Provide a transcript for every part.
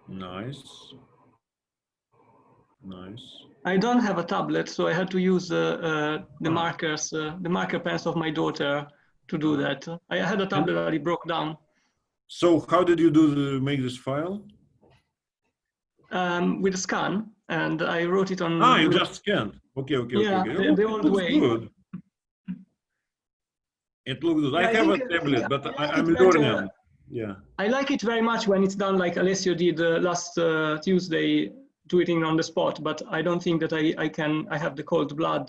Nice. Nice. I don't have a tablet, so I had to use the markers, the marker pens of my daughter to do that. I had a tablet that it broke down. So how did you make this file? With a scan, and I wrote it on. Ah, you just scanned. Okay. Yeah, Okay. the old way. Good. It looks good. Yeah, I have a tablet, but I'm learning. Yeah. I like it very much when it's done like Alessio did last Tuesday, tweeting on the spot. But I don't think that I have the cold blood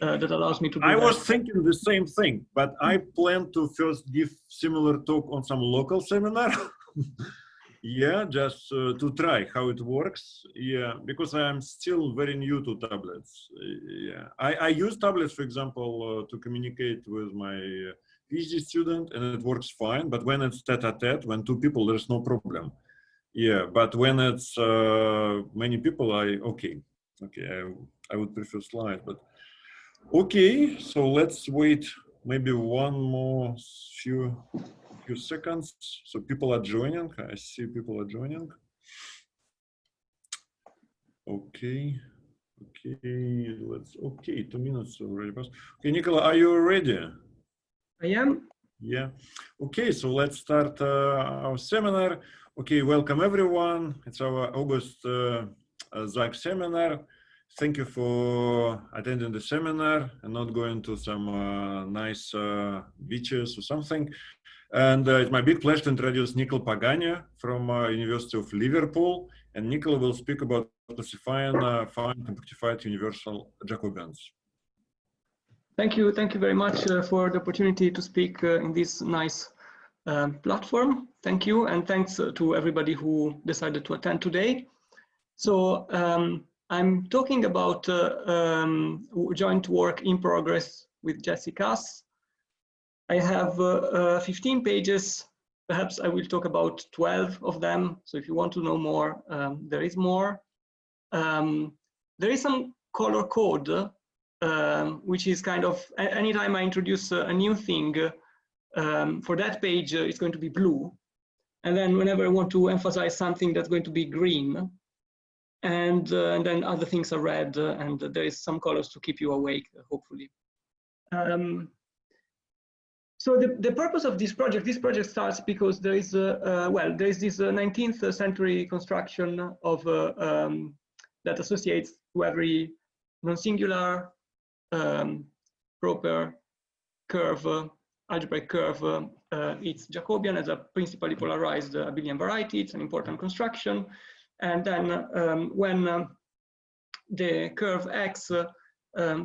that allows me to do that. I was thinking the same thing, but I plan to first give similar talk on some local seminar. Yeah, just to try how it works. Yeah, because I'm still very new to tablets. Yeah, I use tablets, for example, to communicate with my PhD student, and it works fine. But when it's tete-a-tete, when two people, there's no problem. Yeah, but when it's many people, I would prefer slide. But okay, so let's wait maybe one more few seconds. So people are joining. I see people are joining. Okay. 2 minutes already passed. Okay, Nicola, are you ready? I am. Yeah. Okay, so let's start our seminar. Okay, welcome everyone. It's our August Zag seminar. Thank you for attending the seminar and not going to some nice beaches or something. And it's my big pleasure to introduce Nicola Pagani from University of Liverpool. And Nicola will speak about classifying fine compactified universal Jacobians. Thank you very much for the opportunity to speak in this nice platform. Thank you, and thanks to everybody who decided to attend today. So I'm talking about joint work in progress with Jesse Cass. I have 15 pages. Perhaps I will talk about 12 of them. So if you want to know more, there is more. There is some color code, which is kind of, anytime I introduce a new thing, for that page, it's going to be blue. And then whenever I want to emphasize something, that's going to be green. And then other things are red, and there is some colors to keep you awake, hopefully. So the purpose of this project starts because there is, there is this 19th century construction of that associates to every non-singular proper curve, algebraic curve, it's Jacobian as a principally polarized abelian variety. It's an important construction. And then when the curve X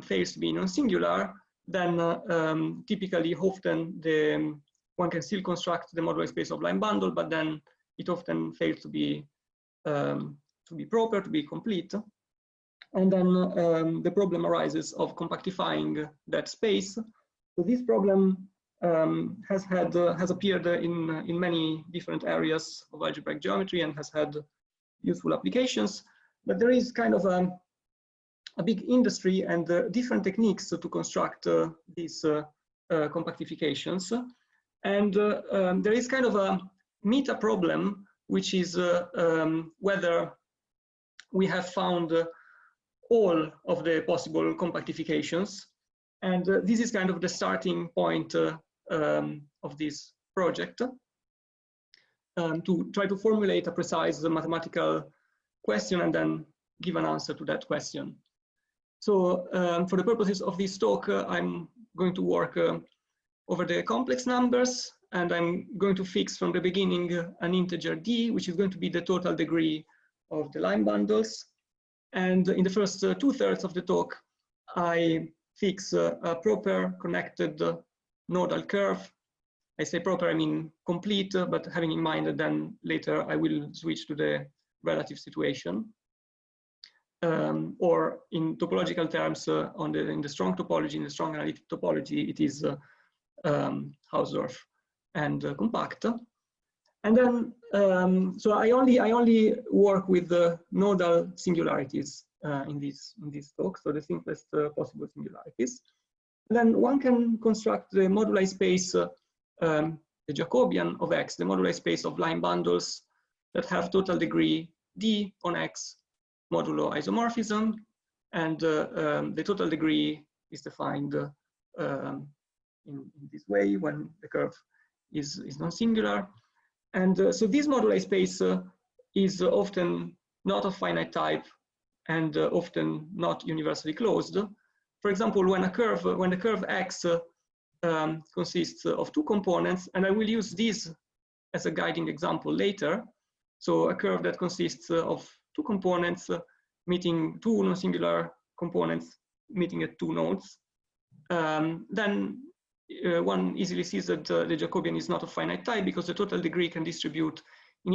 fails to be non-singular, then typically often one can still construct the modular space of line bundle, but then it often fails to be proper, to be complete. And then the problem arises of compactifying that space. So this problem has appeared in many different areas of algebraic geometry and has had useful applications. But there is kind of a big industry and different techniques to construct these compactifications. And there is kind of a meta problem, which is whether we have found all of the possible compactifications. And this is kind of the starting point of this project, to try to formulate a precise mathematical question and then give an answer to that question. So for the purposes of this talk, I'm going to work over the complex numbers, and I'm going to fix from the beginning an integer d, which is going to be the total degree of the line bundles. And in the first 2/3 of the talk, I fix a proper connected nodal curve. I say proper, I mean complete, but having in mind that then later I will switch to the relative situation. Or in topological terms, in the strong topology, in the strong analytic topology, it is Hausdorff and compact. And then, so I only work with the nodal singularities in this talk, so the simplest possible singularities. And then one can construct the moduli space, the Jacobian of X, the moduli space of line bundles that have total degree d on X modulo isomorphism, and the total degree is defined in this way when the curve is non-singular. And so this moduli space is often not of finite type and often not universally closed. For example, when the curve X consists of two components, and I will use this as a guiding example later. So a curve that consists of two components meeting two non-singular components meeting at two nodes, then one easily sees that the Jacobian is not of finite type because the total degree can distribute in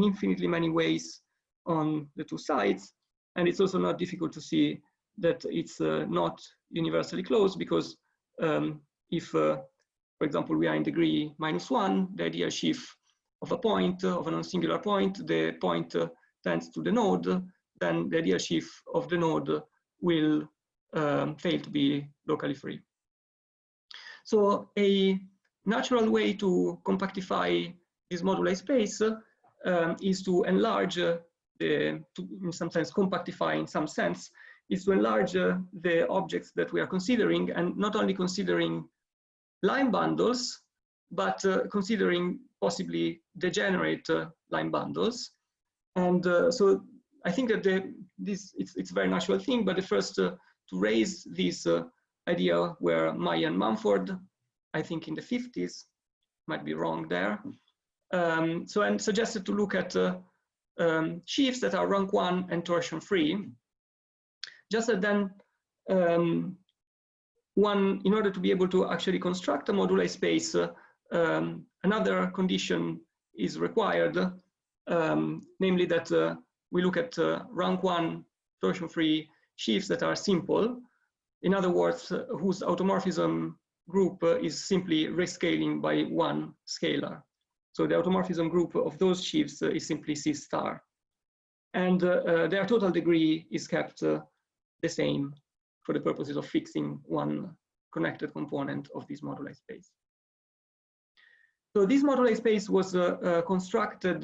infinitely many ways on the two sides. And it's also not difficult to see that it's not universally closed because if, for example, we are in degree -1, the ideal sheaf of a point, of a non-singular point, the point tends to the node, then the ideal sheaf of the node will fail to be locally free. So a natural way to compactify this moduli space is to enlarge in some sense, compactify in some sense, is to enlarge the objects that we are considering, and not only considering line bundles, but considering possibly degenerate line bundles. And so I think that it's a very natural thing, but the first to raise this idea were Maya and Mumford, I think in the 50s, might be wrong there. So and suggested to look at sheaves that are rank 1 and torsion free. Just that then in order to be able to actually construct a moduli space, another condition is required, namely that we look at rank 1 torsion free sheaves that are simple. In other words, whose automorphism group is simply rescaling by one scalar. So the automorphism group of those sheaves is simply C star. And their total degree is kept the same for the purposes of fixing one connected component of this moduli space. So this moduli space was constructed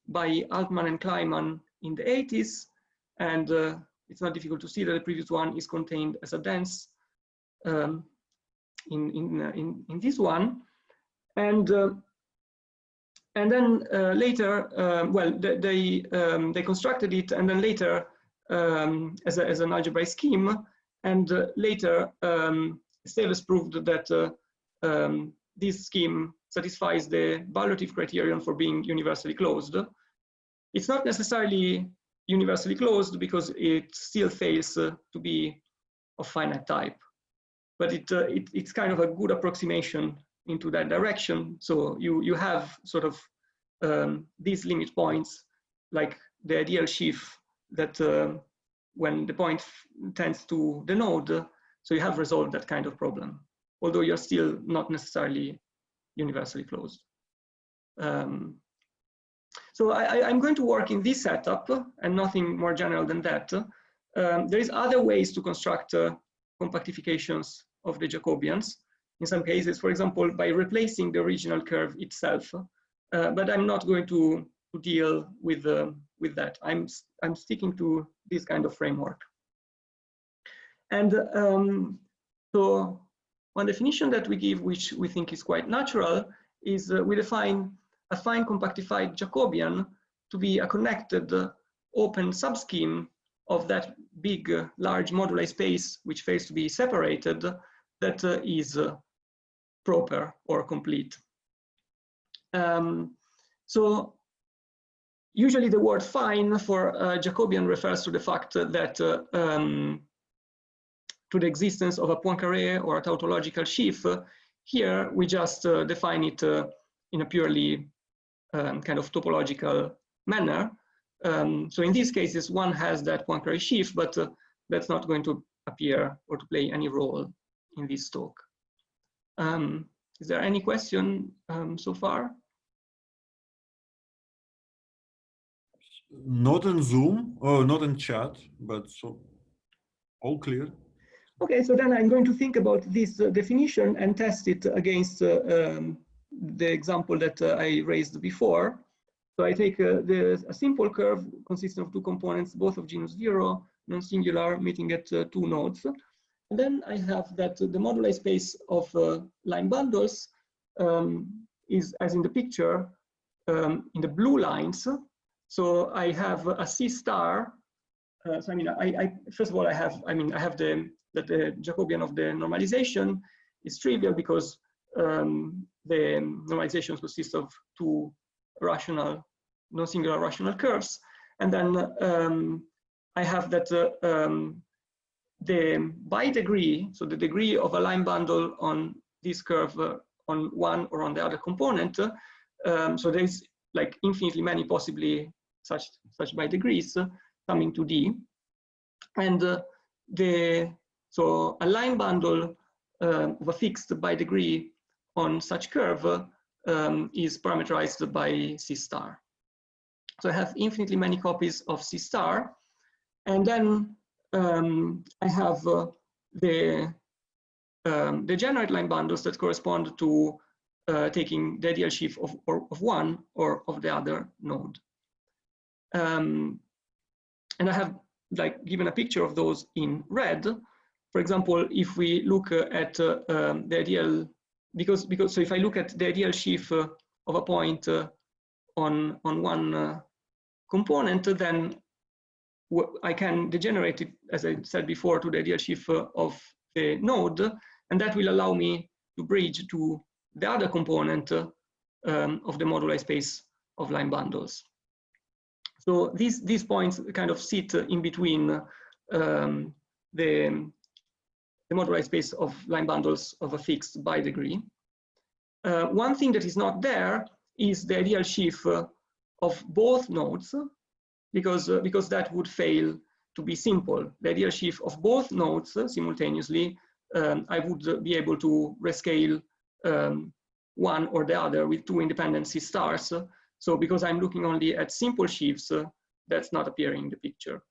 by Altman and Kleiman in the 80s, and it's not difficult to see that the previous one is contained as a dense in this one. And then later, well, they constructed it, and then later as an algebraic scheme, and later Steves proved that this scheme satisfies the evaluative criterion for being universally closed. It's not necessarily universally closed because it still fails to be of finite type, but it's kind of a good approximation into that direction. So you have sort of these limit points, like the ideal sheaf that when the point tends to the node, so you have resolved that kind of problem, although you're still not necessarily universally closed. So I'm going to work in this setup and nothing more general than that. There is other ways to construct compactifications of the Jacobians. In some cases, for example, by replacing the original curve itself. But I'm not going to deal with that. I'm sticking to this kind of framework. And so one definition that we give, which we think is quite natural, is we define a fine compactified Jacobian to be a connected open subscheme of that big, large moduli space, which fails to be separated, that is proper or complete. So usually the word fine for Jacobian refers to the fact that to the existence of a Poincaré or a tautological sheaf. Here we just define it in a purely kind of topological manner. So in these cases, one has that Poincaré sheaf, but that's not going to appear or to play any role in this talk. Is there any question so far? Not in Zoom, or not in chat, but so all clear. Okay, so then I'm going to think about this definition and test it against the example that I raised before. So I take a simple curve consisting of two components, both of genus 0, non-singular, meeting at 2 nodes. And then I have that the moduli space of line bundles is, as in the picture, in the blue lines. So I have a C star. So I mean, first of all, I have the Jacobian of the normalization is trivial because the normalizations consist of two rational, non-singular rational curves, and then I have that the by degree, so the degree of a line bundle on this curve on one or on the other component. So there's like infinitely many possibly such by degrees coming to D, and so a line bundle of a fixed by degree on such curve is parameterized by C star. So I have infinitely many copies of C star, and then I have the degenerate line bundles that correspond to taking the ideal sheaf of one or of the other node. And I have like given a picture of those in red. For example, if we look at the ideal, because so if I look at the ideal sheaf of a point on one component, then I can degenerate it, as I said before, to the ideal sheaf of the node, and that will allow me to bridge to the other component of the moduli space of line bundles. So these points kind of sit in between the moduli space of line bundles of a fixed by degree. One thing that is not there is the ideal sheaf of both nodes, because that would fail to be simple. The ideal sheaf of both nodes simultaneously, I would be able to rescale one or the other with two independent C stars. So because I'm looking only at simple sheaves, that's not appearing in the picture.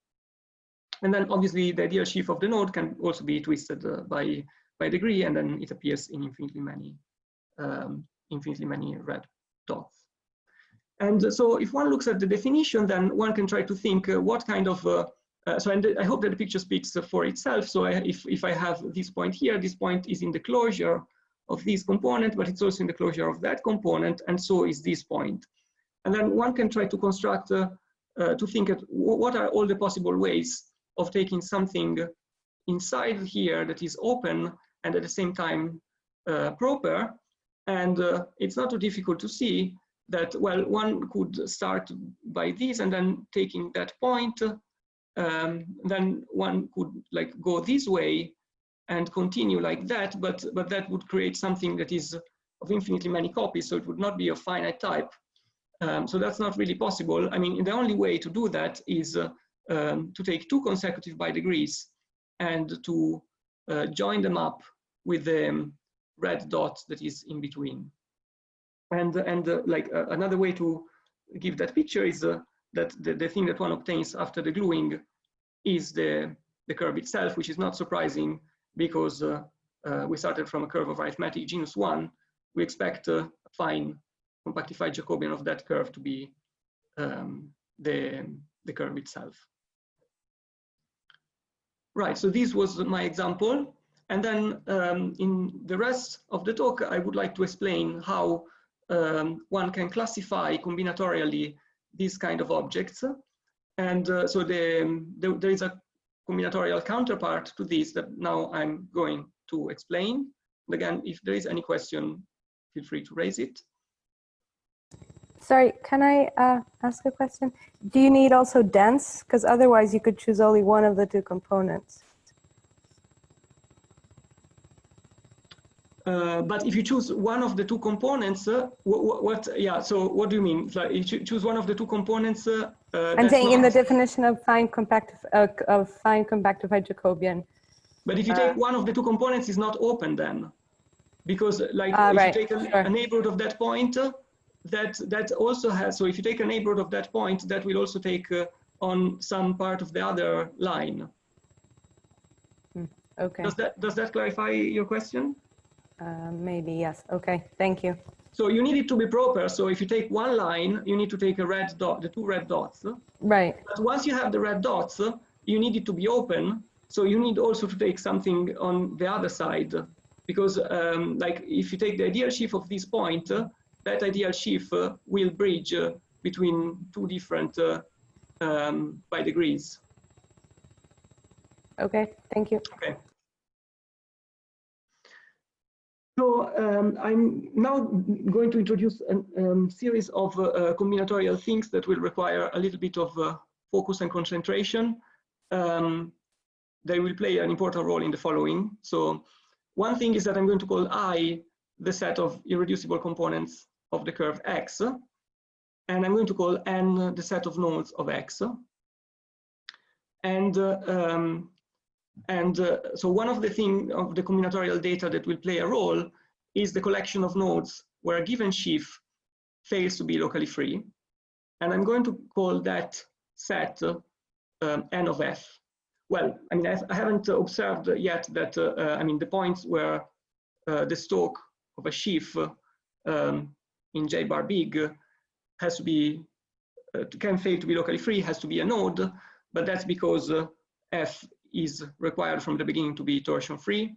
And then obviously the ideal sheaf of the node can also be twisted by degree, and then it appears in infinitely many red dots. And so if one looks at the definition, then one can try to think what kind of, and I hope that the picture speaks for itself. So if I have this point here, this point is in the closure of this component, but it's also in the closure of that component, and so is this point. And then one can try to construct, to think at what are all the possible ways of taking something inside here that is open and at the same time proper. And it's not too difficult to see that, well, one could start by this and then taking that point, then one could like go this way and continue like that, but that would create something that is of infinitely many copies, so it would not be of finite type. So that's not really possible. I mean, the only way to do that is to take two consecutive by degrees and to join them up with the red dot that is in between. And like another way to give that picture is that the thing that one obtains after the gluing is the curve itself, which is not surprising because we started from a curve of arithmetic genus 1. We expect a fine compactified Jacobian of that curve to be the curve itself. Right, so this was my example. And then in the rest of the talk, I would like to explain how one can classify combinatorially these kind of objects. And so there is a combinatorial counterpart to this that now I'm going to explain. And again, if there is any question, feel free to raise it. Sorry, can I ask a question? Do you need also dense? Because otherwise you could choose only one of the two components. But if you choose one of the two components, yeah, so what do you mean? So if you choose one of the two components, I'm saying in the definition of fine compactified Jacobian. But if you take one of the two components, it's not open then. Because like if right, you take a neighborhood of that point, that also has, so if you take a neighborhood of that point, that will also take on some part of the other line. Okay. Does that clarify your question? Maybe, yes. Okay, thank you. So you need it to be proper. So if you take one line, you need to take a red dot, the two red dots. Right. But once you have the red dots, you need it to be open. So you need also to take something on the other side, because like if you take the ideal sheaf of this point, that ideal sheaf will bridge between two different pi degrees. Okay, thank you. Okay. So I'm now going to introduce a series of combinatorial things that will require a little bit of focus and concentration. They will play an important role in the following. So one thing is that I'm going to call I the set of irreducible components of the curve X, and I'm going to call N the set of nodes of X. And so one of the things of the combinatorial data that will play a role is the collection of nodes where a given sheaf fails to be locally free. And I'm going to call that set N of F. Well, I mean, I haven't observed yet that, I mean, the points where the stalk of a sheaf in J bar big has to be, can fail to be locally free, has to be a node, but that's because F is required from the beginning to be torsion free.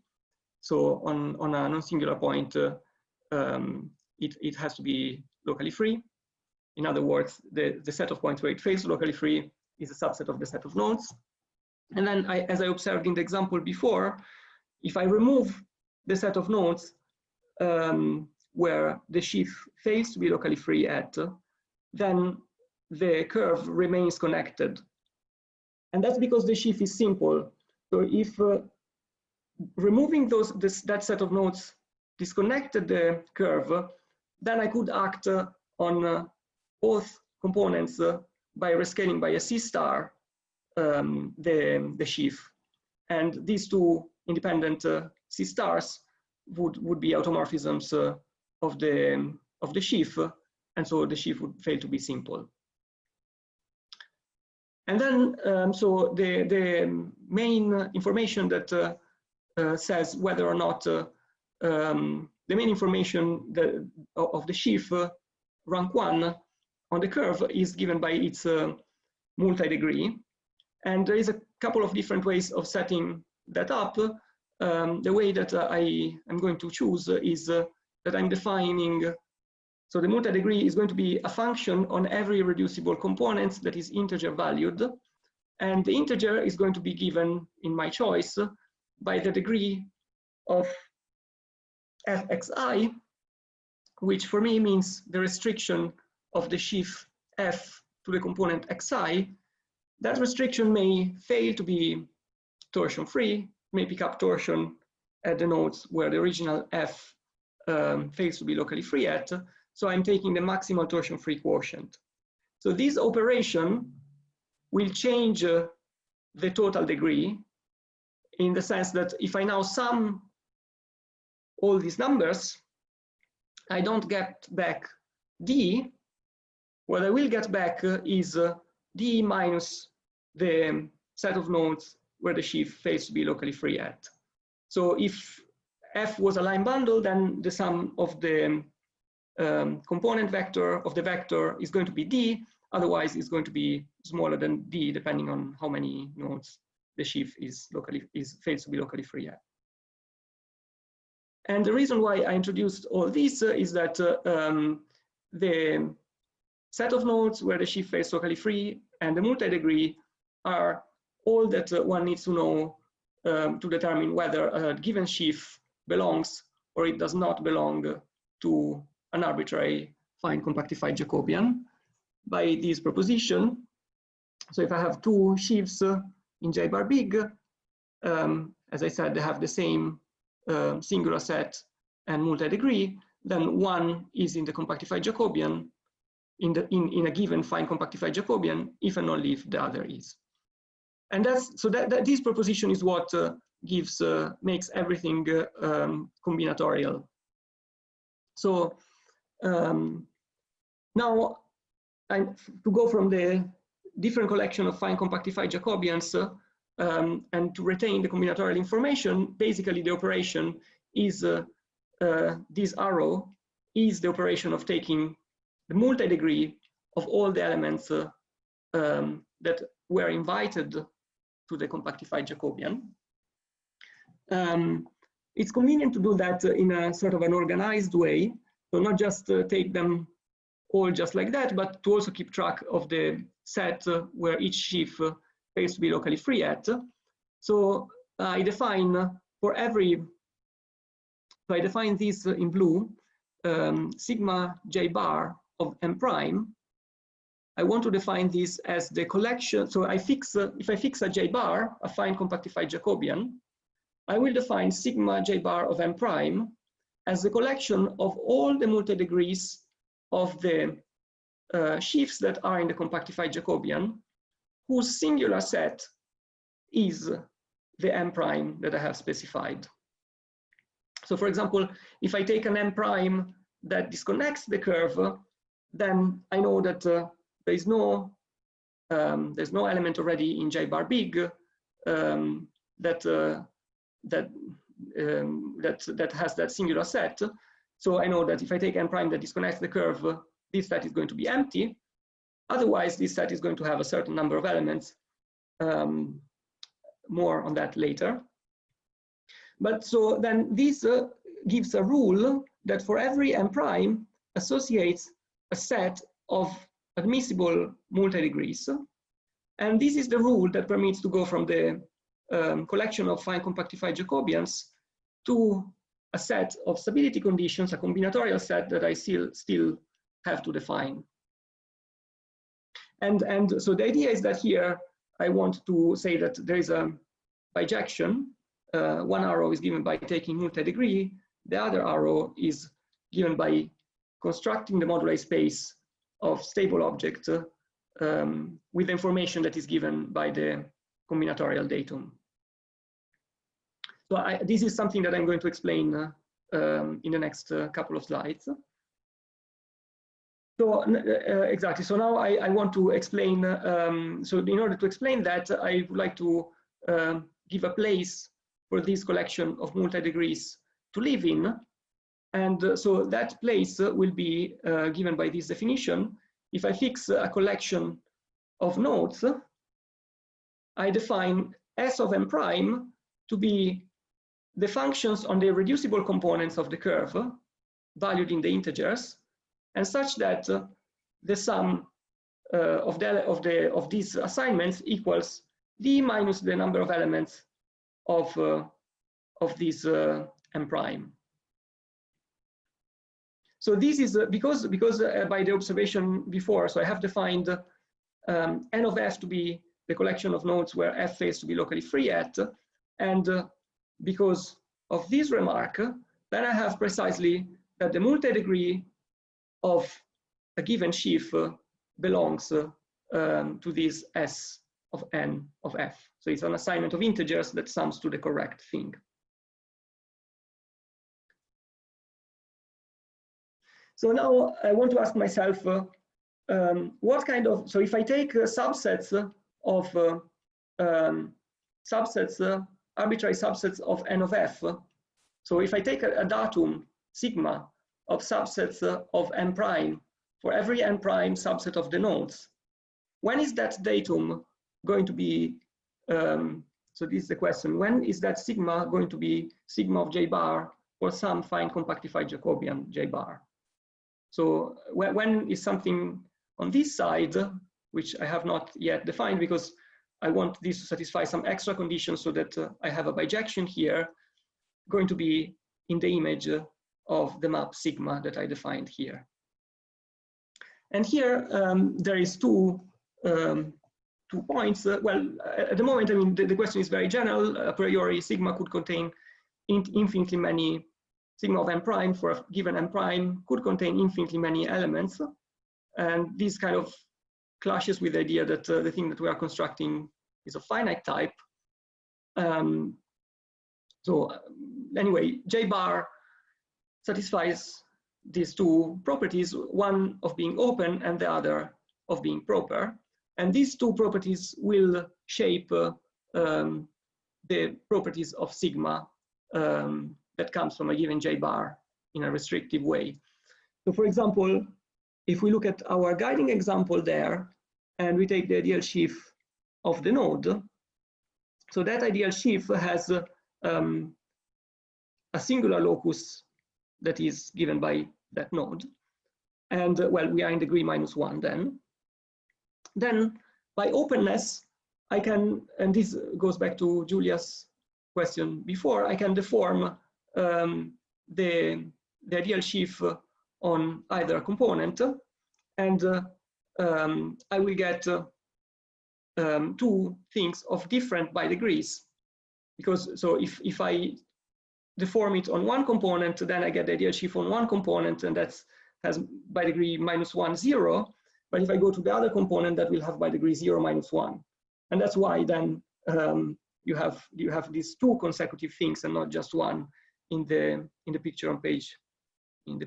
So on a non-singular point, it has to be locally free. In other words, the set of points where it fails locally free is a subset of the set of nodes. And then, as I observed in the example before, if I remove the set of nodes where the sheaf fails to be locally free at, then the curve remains connected. And that's because the sheaf is simple. So if removing that set of nodes disconnected the curve, then I could act on both components by rescaling by a C star the sheaf. And these two independent C stars would be automorphisms of the sheaf, and so the sheaf would fail to be simple. And then, so the main information that says whether or not the main information of the sheaf rank 1 on the curve is given by its multi-degree. And there is a couple of different ways of setting that up. The way that I am going to choose is that I'm defining, so the multi-degree is going to be a function on every irreducible component that is integer valued. And the integer is going to be given in my choice by the degree of fxi, which for me means the restriction of the sheaf f to the component xi. That restriction may fail to be torsion free, may pick up torsion at the nodes where the original f fails to be locally free at. So I'm taking the maximal torsion free quotient. So this operation will change the total degree in the sense that if I now sum all these numbers, I don't get back d. What I will get back is d minus the set of nodes where the sheaf fails to be locally free at. So if f was a line bundle, then the sum of the component vector of the vector is going to be d. Otherwise, it's going to be smaller than d, depending on how many nodes the sheaf fails to be locally free at. And the reason why I introduced all this is that the set of nodes where the sheaf fails locally free and the multi-degree are all that one needs to know to determine whether a given sheaf belongs or it does not belong to an arbitrary fine compactified Jacobian by this proposition. So if I have two sheaves in J bar big, as I said, they have the same singular set and multi-degree, then one is in the compactified Jacobian in a given fine compactified Jacobian, if and only if the other is. And that's so that this proposition is what makes everything combinatorial. So now to go from the different collection of fine compactified Jacobians and to retain the combinatorial information, basically the operation is this arrow is the operation of taking the multi-degree of all the elements that were invited to the compactified Jacobian. It's convenient to do that in a sort of an organized way, so not just take them all just like that, but to also keep track of the set where each sheaf pays to be locally free at. So I define for every, so I define this in blue, sigma j bar of m prime. I want to define this as the collection. So I fix, if I fix a j bar, a fine compactified Jacobian, I will define sigma j bar of m prime as the collection of all the multi-degrees of the sheaves that are in the compactified Jacobian, whose singular set is the m prime that I have specified. So for example, if I take an m prime that disconnects the curve, then I know that there's no element already in j bar big that has that singular set. So I know that if I take n prime that disconnects the curve, this set is going to be empty. Otherwise, this set is going to have a certain number of elements. More on that later. But so then this gives a rule that for every m prime associates a set of admissible multi-degrees. And this is the rule that permits to go from the collection of fine compactified Jacobians to a set of stability conditions, a combinatorial set that I still have to define. And so the idea is that here I want to say that there is a bijection. One arrow is given by taking multi-degree. The other arrow is given by constructing the moduli space of stable object with information that is given by the combinatorial datum. So this is something that I'm going to explain in the next couple of slides. So exactly, so now I want to explain, so in order to explain that, I would like to give a place for this collection of multi-degrees to live in. And so that place will be given by this definition. If I fix a collection of nodes, I define S of m prime to be the functions on the reducible components of the curve, valued in the integers, and such that the sum of these assignments equals d minus the number of elements of this m prime. So this is because by the observation before, so I have defined n of f to be the collection of nodes where f is to be locally free at, and because of this remark, then I have precisely that the multi-degree of a given sheaf belongs to this S of n of f. So it's an assignment of integers that sums to the correct thing. So now I want to ask myself, what kind of, so if I take subsets of arbitrary subsets of n of f, so if I take a datum sigma of subsets of m prime for every n prime subset of the nodes, when is that datum going to be, so this is the question, when is that sigma going to be sigma of j bar for some fine compactified Jacobian j bar? So when is something on this side, which I have not yet defined because I want this to satisfy some extra conditions so that I have a bijection here, going to be in the image of the map sigma that I defined here. And here there is two points. Well, at the moment, I mean, the question is very general. A priori, sigma could contain infinitely many, sigma of m prime for a given m prime could contain infinitely many elements. And this kind of clashes with the idea that the thing that we are constructing is of finite type. So anyway, J bar satisfies these two properties, one of being open and the other of being proper. And these two properties will shape the properties of sigma that comes from a given J bar in a restrictive way. So for example, if we look at our guiding example there, and we take the ideal sheaf of the node, so that ideal sheaf has a singular locus that is given by that node. And well, we are in degree -1 then. Then by openness, I can, and this goes back to Julia's question before, I can deform the ideal sheaf on either component, and I will get two things of different by degrees. Because so if I deform it on one component, then I get the ideal sheaf on one component, and that has by degree -1, 0. But if I go to the other component, that will have by degree 0, -1. And that's why then you have these two consecutive things and not just one in the picture on page, on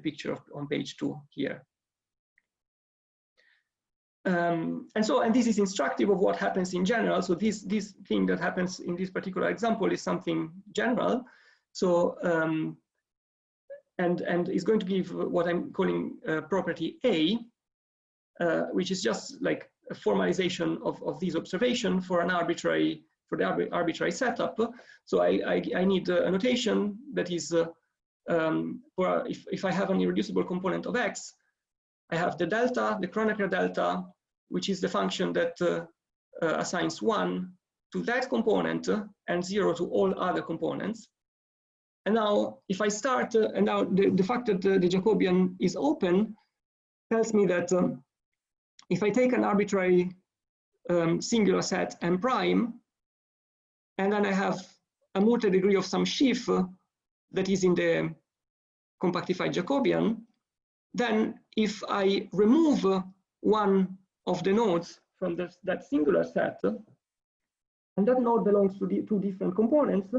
page 2 here. And this is instructive of what happens in general. So this thing that happens in this particular example is something general. So and is going to give what I'm calling property A, which is just like a formalization of this observation for an arbitrary, for the arbitrary setup. So I need a notation that is for if I have an irreducible component of X, I have the delta, the Kronecker delta, which is the function that assigns 1 to that component and 0 to all other components. And now if I start, and now the fact that the Jacobian is open tells me that if I take an arbitrary singular set M prime, and then I have a multi-degree of some sheaf that is in the compactified Jacobian, then if I remove one of the nodes from that singular set, and that node belongs to the two different components,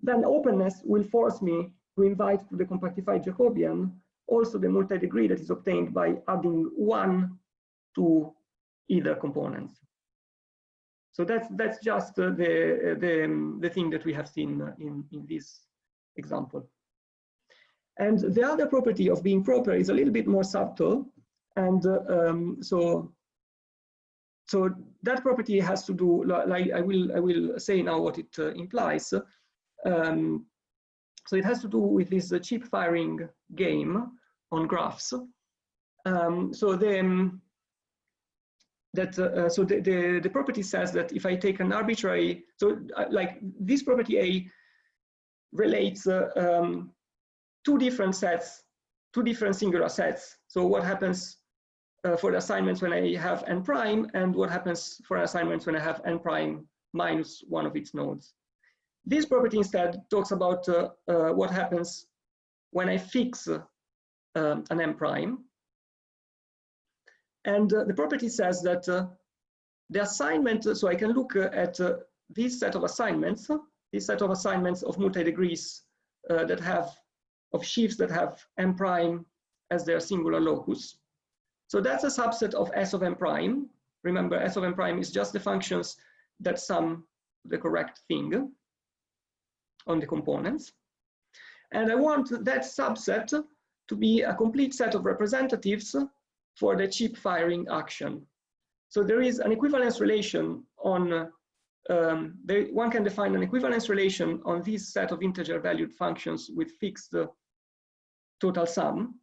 then openness will force me to invite to the compactified Jacobian also the multi-degree that is obtained by adding 1 to either component. So that's just the thing that we have seen in this example. And the other property of being proper is a little bit more subtle, and so that property has to do, like I will say now what it implies. So it has to do with this chip firing game on graphs. So the property says that if I take an arbitrary, so like this property A relates two different sets, two different singular sets. So what happens for the assignments when I have n prime, and what happens for assignments when I have n prime minus one of its nodes. This property instead talks about what happens when I fix an m prime. And the property says that the assignment, so I can look at this set of assignments, of multi-degrees that have, of sheaves that have m prime as their singular locus. So that's a subset of S of m prime. Remember, S of m prime is just the functions that sum the correct thing on the components. And I want that subset to be a complete set of representatives for the chip firing action. So there is an equivalence relation on, one can define an equivalence relation on this set of integer valued functions with fixed total sum.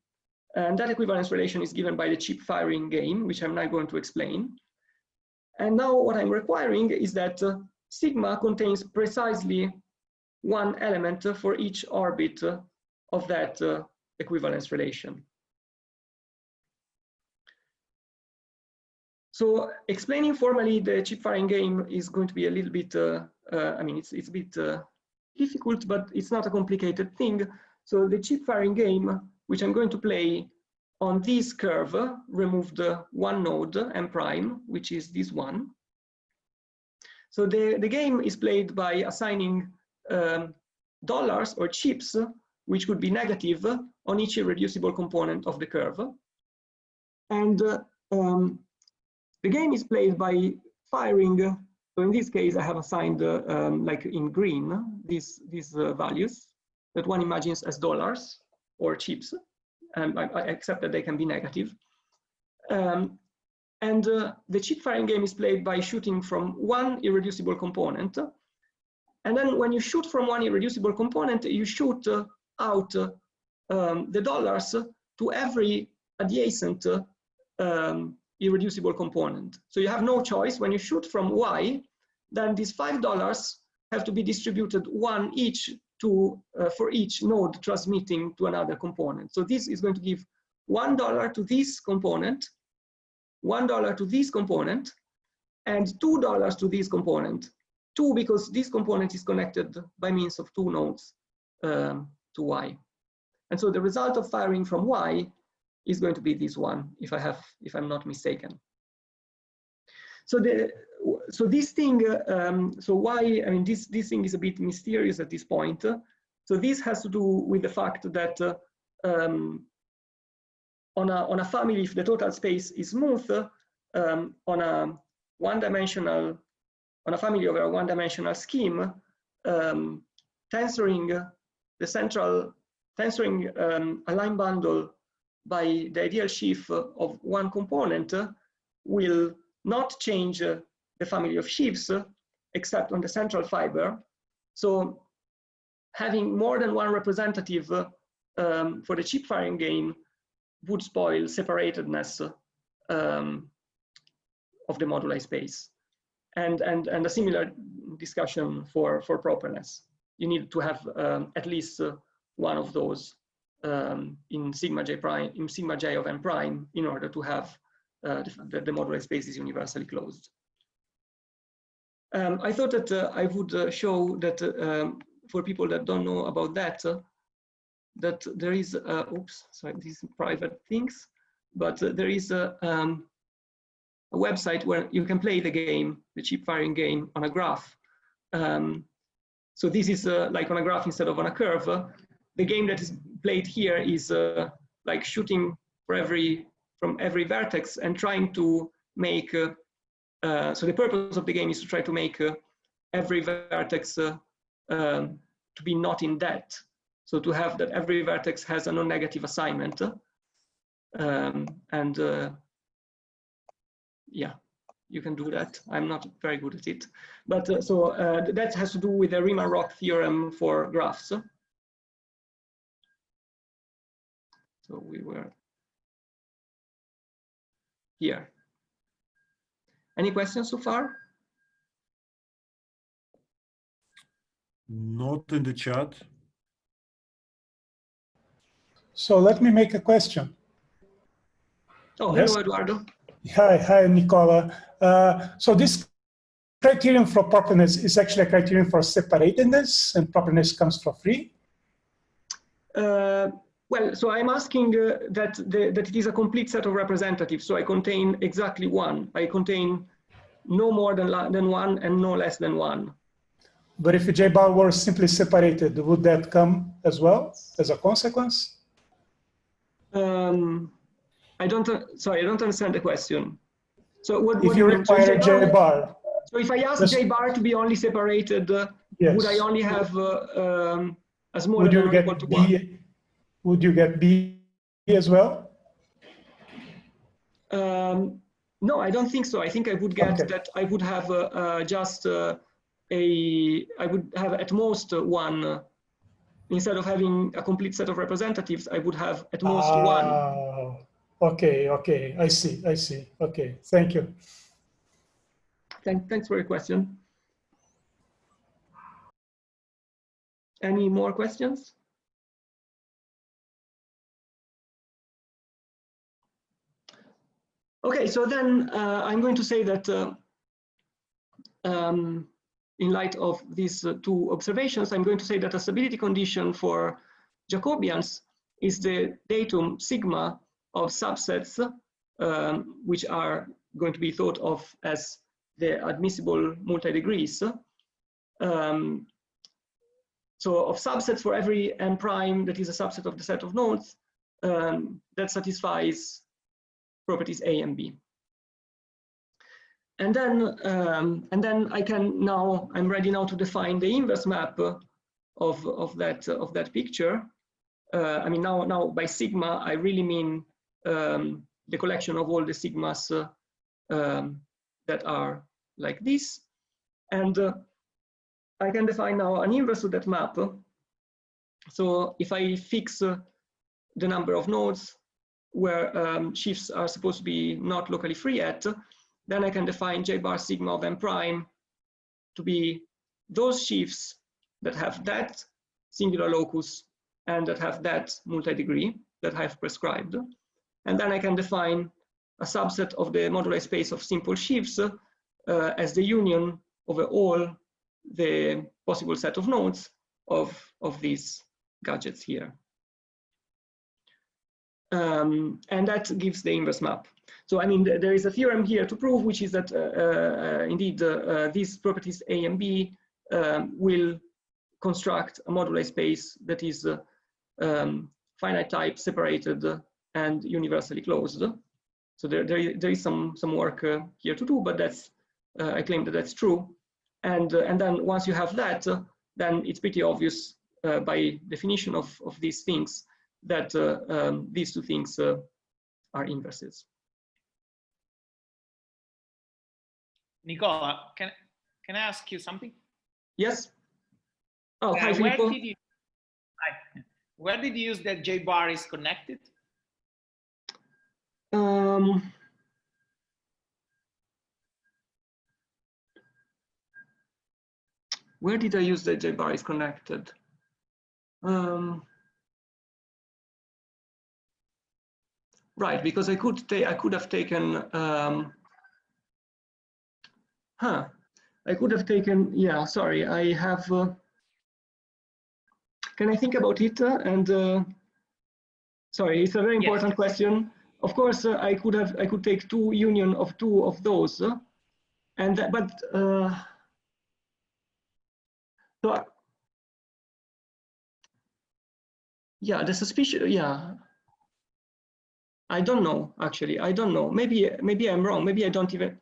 And that equivalence relation is given by the chip firing game, which I'm now going to explain. And now what I'm requiring is that sigma contains precisely one element for each orbit of that equivalence relation. So explaining formally the chip firing game is going to be a little bit, I mean, it's a bit difficult, but it's not a complicated thing. So the chip firing game, which I'm going to play on this curve, removed one node, m prime, which is this one. So the game is played by assigning dollars or chips, which could be negative, on each irreducible component of the curve. And the game is played by firing, so in this case I have assigned, like in green, these values that one imagines as dollars or chips. I accept that they can be negative. The chip firing game is played by shooting from one irreducible component. And then when you shoot from one irreducible component, you shoot out the dollars to every adjacent irreducible component. So you have no choice. When you shoot from Y, then these $5 have to be distributed one each to for each node transmitting to another component. So this is going to give $1 to this component, $1 to this component, and $2 to this component. 2 because this component is connected by means of 2 nodes to Y. And so the result of firing from Y is going to be this one, if I'm not mistaken. So this thing, so why, I mean, this thing is a bit mysterious at this point. So this has to do with the fact that on a family, if the total space is smooth, on a family over a one-dimensional scheme, tensoring a line bundle by the ideal sheaf of one component will not change the family of sheaves except on the central fiber. So having more than one representative for the chip firing game would spoil separatedness of the moduli space. And a similar discussion for properness. You need to have at least one of those in sigma j of n prime in order to have the moduli space is universally closed. I thought that I would show that for people that don't know about that, that there is, oops, sorry, these private things, but there is a website where you can play the game, the chip firing game, on a graph. So this is like on a graph instead of on a curve. The game that is played here is like shooting from every vertex and trying to make, so the purpose of the game is to try to make every vertex to be not in debt. So to have that every vertex has a non-negative assignment. Yeah, you can do that. I'm not very good at it. But that has to do with the Riemann-Roch theorem for graphs. So we were here. Any questions so far? Not in the chat. So let me make a question. Oh, Yes? hello, Eduardo. Hi, Nicola. So this criterion for properness is actually a criterion for separatedness, and properness comes for free? Well, so I'm asking that it is a complete set of representatives. So I contain exactly one. I contain no more than one and no less than one. But if J bar were simply separated, would that come as well as a consequence? I don't understand the question. So what if you require J bar. So if I ask J bar to be only separated, yes. Would I only have a smaller would you than or get equal to B, 1? Would you get B as well? No, I don't think so. I think I would get that I would have I would have at most one. Instead of having a complete set of representatives, I would have at most one. Okay, I see. Okay, thank you. Thanks for your question. Any more questions? Okay, so then I'm going to say that in light of these two observations, I'm going to say that a stability condition for Jacobians is the datum sigma of subsets which are going to be thought of as the admissible multi-degrees. So of subsets for every n prime that is a subset of the set of nodes that satisfies properties A and B. And then I'm ready now to define the inverse map of that picture. I mean, now by sigma, I really mean the collection of all the sigmas that are like this. And I can define now an inverse of that map. So if I fix the number of nodes where shifts are supposed to be not locally free at, then I can define J bar sigma of M prime to be those shifts that have that singular locus and that have that multi-degree that I have prescribed. And then I can define a subset of the moduli space of simple shifts as the union over all the possible set of nodes of these gadgets here. And that gives the inverse map. So I mean, there is a theorem here to prove, which is that indeed these properties A and B will construct a moduli space that is finite type, separated, and universally closed. So there is some work here to do, but that's I claim that that's true. And then once you have that, then it's pretty obvious by definition of these things that these two things are inverses. Nicola, can I ask you something? Yes. Oh, hi, Filippo. Where did you use that J bar is connected? Where did I use the J bar is connected? Right, because I could have taken I could have taken, yeah, sorry, I have can I think about it? Sorry, it's a very important question. Of course, I could take two union of two of those, and that, but so yeah, the suspicion, yeah. I don't know, actually. I don't know. Maybe I'm wrong. Maybe I don't even.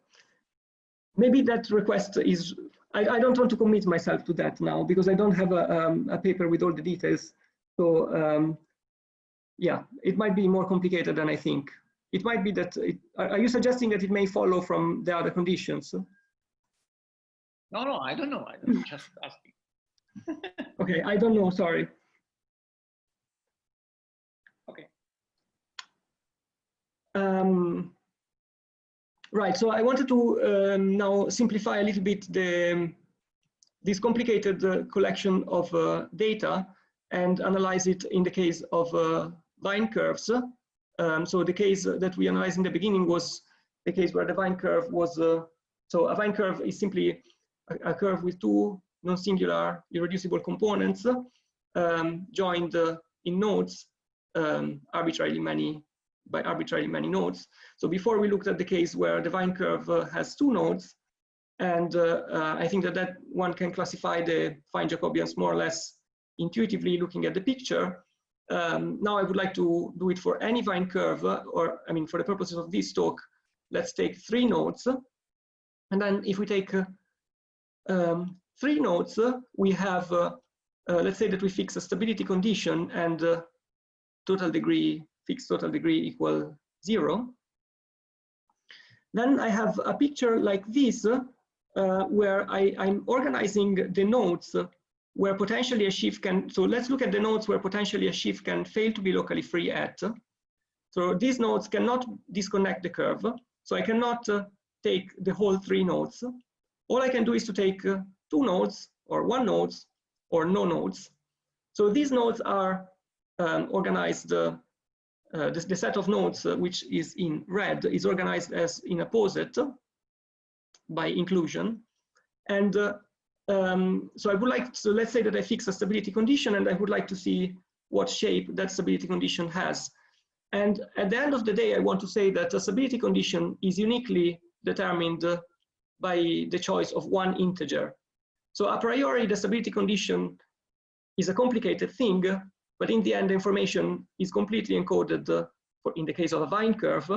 Maybe that request is. I don't want to commit myself to that now because I don't have a paper with all the details. So yeah, it might be more complicated than I think. It might be that. Are you suggesting that it may follow from the other conditions? No, I don't know. I'm just asking. Okay, I don't know. Sorry. Okay. Right, so I wanted to now simplify a little bit this complicated collection of data and analyze it in the case of vine curves. So the case that we analyzed in the beginning was the case where the vine curve was, so a vine curve is simply a curve with two non-singular irreducible components joined in nodes arbitrarily many nodes. So before we looked at the case where the vine curve has two nodes, and I think that one can classify the fine Jacobians more or less intuitively looking at the picture. Now I would like to do it for any vine curve, or I mean, for the purposes of this talk, let's take three nodes. And then if we take three nodes, we have, let's say that we fix a stability condition and fixed total degree equal 0. Then I have a picture like this, where I'm organizing the nodes where potentially a shift can, so let's look at the nodes where potentially a shift can fail to be locally free at. So these nodes cannot disconnect the curve. So I cannot take the whole three nodes. All I can do is to take two nodes or one nodes or no nodes. So these nodes are organized, the set of nodes which is in red is organized as in a poset by inclusion. And so I would like, so let's say that I fix a stability condition and I would like to see what shape that stability condition has. And at the end of the day, I want to say that a stability condition is uniquely determined by the choice of one integer. So a priori, the stability condition is a complicated thing, but in the end, the information is completely encoded, for in the case of a vine curve,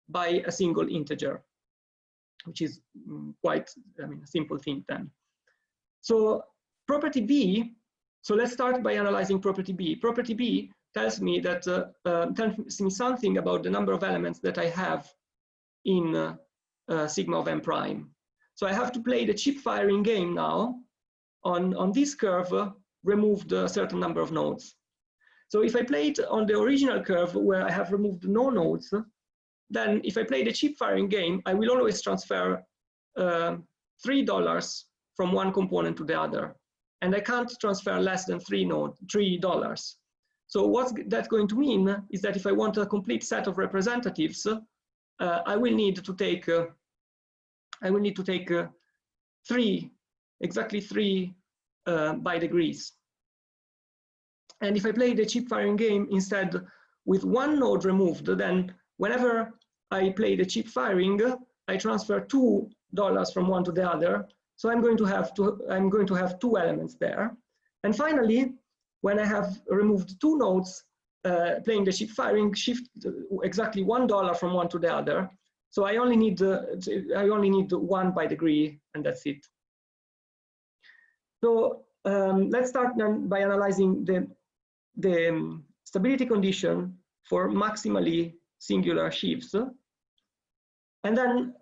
by a single integer, which is quite, I mean, a simple thing then. So property B, so let's start by analyzing property B. Property B tells me something about the number of elements that I have in sigma of m prime. So I have to play the chip firing game now on this curve, removed a certain number of nodes. So if I play it on the original curve where I have removed no nodes, then if I play the chip firing game, I will always transfer $3 from one component to the other. And I can't transfer less than $3. So what's that going to mean is that if I want a complete set of representatives, I will need to take exactly three by degrees. And if I play the chip firing game instead with one node removed, then whenever I play the chip firing, I transfer $2 from one to the other. So I'm going to have two elements there. And finally, when I have removed two nodes, playing the chip firing, shift exactly $1 from one to the other. So I only need one by degree, and that's it. So let's start then by analyzing the stability condition for maximally singular sheaves. And then,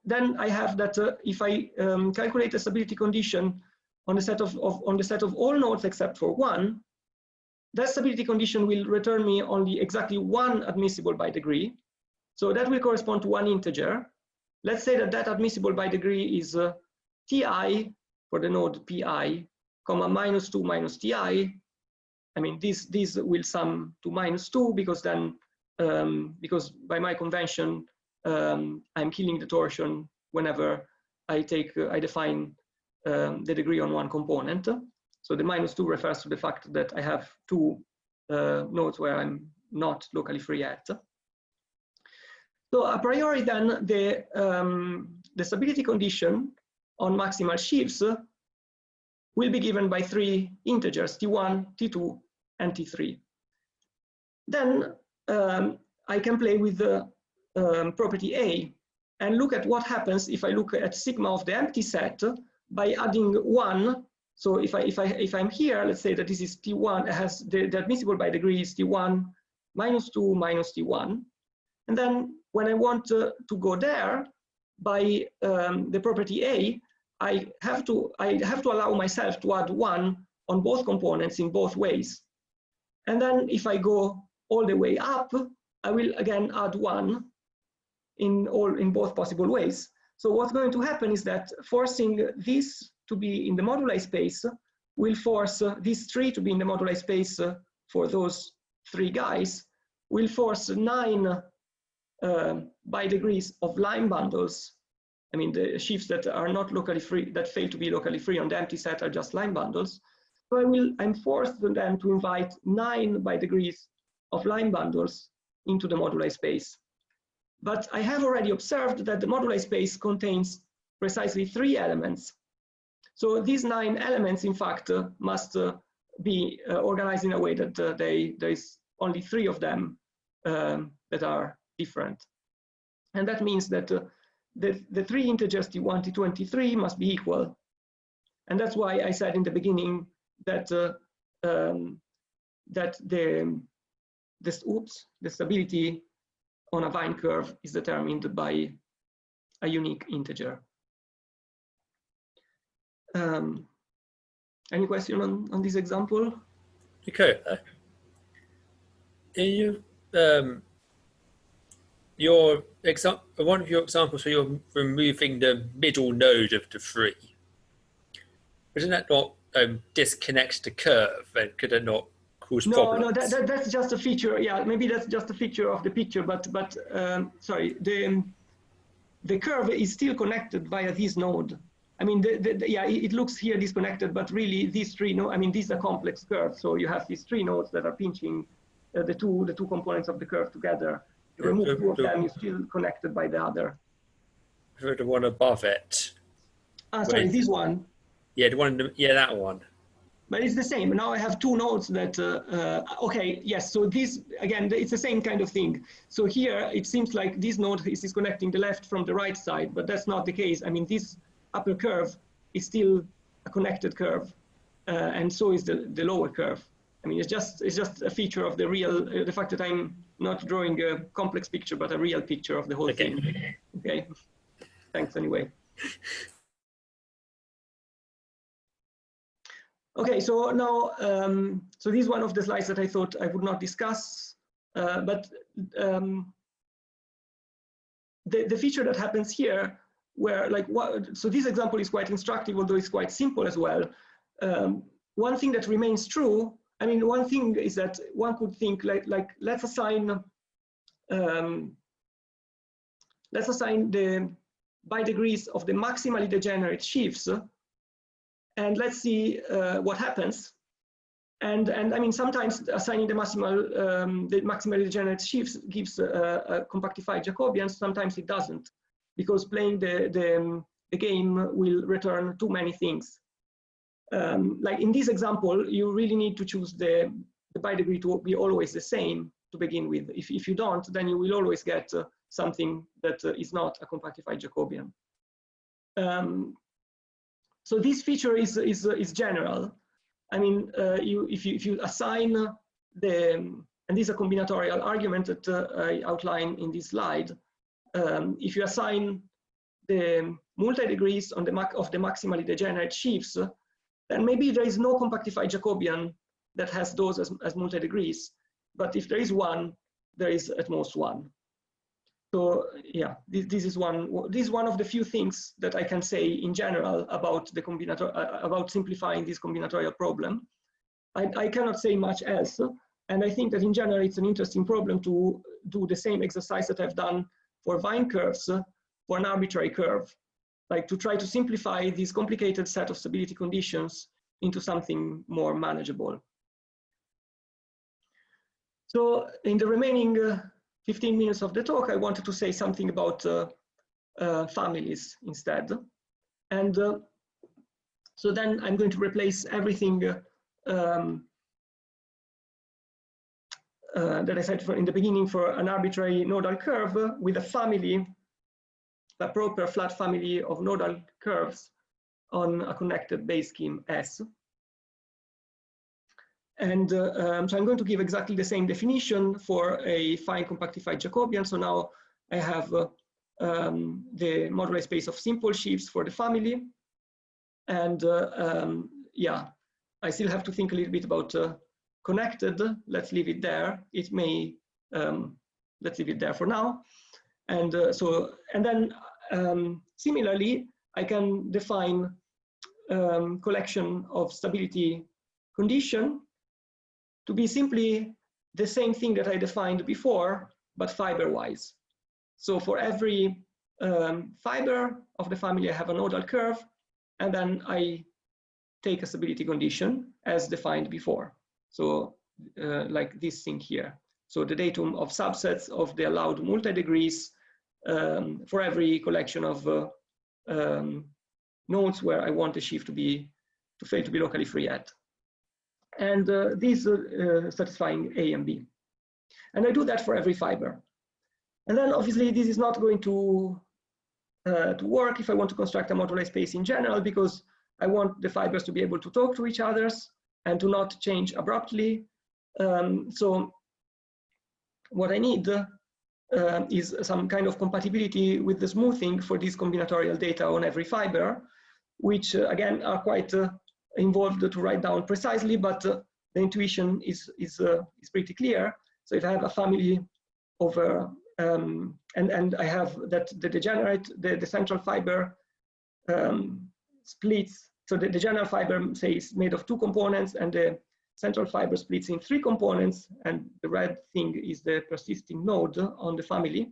then I have that if I calculate a stability condition on the set of all nodes except for one, that stability condition will return me only exactly one admissible by degree. So that will correspond to one integer. Let's say that admissible by degree is ti for the node pi, comma -2 minus ti. I mean, this will sum to -2 because then, because by my convention, I'm killing the torsion whenever I define the degree on one component. So the -2 refers to the fact that I have two nodes where I'm not locally free yet. So a priori then, the stability condition on maximal sheaves will be given by three integers, t1, t2, and t3. Then I can play with the property A and look at what happens if I look at sigma of the empty set by adding 1. So if I'm here, let's say that this is t1, it has the admissible by degree is t1 -2 minus t1. And then when I want to go there by the property A, I have to allow myself to add 1 on both components in both ways. And then if I go all the way up, I will again add 1 in both possible ways. So what's going to happen is that forcing this to be in the moduli space will force these 3 to be in the moduli space for those 3 guys, will force 9 by degrees of line bundles. I mean, the sheaves that are not locally free, that fail to be locally free on the empty set are just line bundles. So I'm forced then to invite 9 by degrees of line bundles into the moduli space. But I have already observed that the moduli space contains precisely 3 elements. So these 9 elements, in fact, must be organized in a way that there is only 3 of them that are different. And that means that the 3 integers t1, t2, and t3 must be equal. And that's why I said in the beginning that the stability on a Vine curve is determined by a unique integer. Any question on this example? Okay. One of your examples where you're removing the middle node of the 3. Isn't that not disconnect the curve, and could it not cause problems? No, that's just a feature. Yeah, maybe that's just a feature of the picture. But sorry, the curve is still connected via this node. I mean, yeah, it looks here disconnected, but really these 3 nodes. I mean, these are complex curves, so you have these 3 nodes that are pinching the two components of the curve together. You remove 2 of them, you're still connected by the other. For the one above it. Sorry, this one. Yeah, the one. Yeah, that one. But it's the same. Now I have 2 nodes that, okay, yes, so this, again, it's the same kind of thing. So here, it seems like this node is disconnecting the left from the right side, but that's not the case. I mean, this upper curve is still a connected curve, and so is the lower curve. I mean, it's just a feature of the real, the fact that I'm not drawing a complex picture, but a real picture of the whole thing. Okay, thanks anyway. Okay, so now, so this is one of the slides that I thought I would not discuss, but the feature that happens here, where like what, so this example is quite instructive, although it's quite simple as well. One thing that remains true, I mean, one thing is that one could think like let's assign the bidegrees of the maximally degenerate sheaves, and let's see what happens. And I mean, sometimes assigning the maximally degenerate sheaves gives a compactified Jacobian. Sometimes it doesn't, because playing the game will return too many things. Like in this example, you really need to choose the bidegree to be always the same to begin with. If you don't, then you will always get something that is not a compactified Jacobian. So this feature is general. I mean, if you assign and this is a combinatorial argument that I outline in this slide. If you assign the multi-degrees on of the maximally degenerate sheaves, then maybe there is no compactified Jacobian that has those as multi-degrees. But if there is one, there is at most one. So yeah, this is one of the few things that I can say in general about the about simplifying this combinatorial problem. I cannot say much else, and I think that in general it's an interesting problem to do the same exercise that I've done for Wien curves for an arbitrary curve, like to try to simplify this complicated set of stability conditions into something more manageable. So in the remaining 15 minutes of the talk, I wanted to say something about families instead. And so then I'm going to replace everything that I said in the beginning for an arbitrary nodal curve with a family, a proper flat family of nodal curves on a connected base scheme S. And so I'm going to give exactly the same definition for a fine compactified Jacobian. So now I have the moduli space of simple sheaves for the family. And yeah, I still have to think a little bit about connected. Let's leave it there. It may, let's leave it there for now. And and then similarly, I can define collection of stability condition to be simply the same thing that I defined before, but fiber-wise. So for every fiber of the family, I have a nodal curve, and then I take a stability condition as defined before. So like this thing here. So the datum of subsets of the allowed multi-degrees for every collection of nodes where I want the sheaf to fail to be locally free at. And these satisfying A and B. And I do that for every fiber. And then obviously this is not going to work if I want to construct a moduli space in general, because I want the fibers to be able to talk to each other and to not change abruptly. So what I need is some kind of compatibility with the smoothing for these combinatorial data on every fiber, which again are quite involved to write down precisely, but the intuition is pretty clear. So if I have a family over, and I have that the degenerate, the central fiber splits. So the general fiber, say, is made of 2 components, and the central fiber splits in 3 components, and the red thing is the persisting node on the family.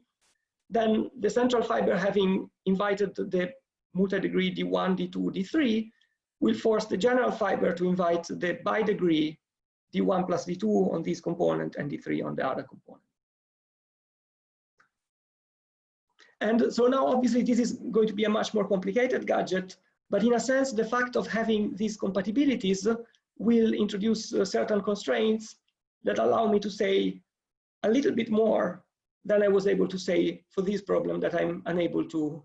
Then the central fiber, having invited the multi-degree D1, D2, D3, will force the general fiber to invite the bidegree D1 plus D2 on this component and D3 on the other component. And so now obviously this is going to be a much more complicated gadget, but in a sense the fact of having these compatibilities will introduce certain constraints that allow me to say a little bit more than I was able to say for this problem that I'm unable to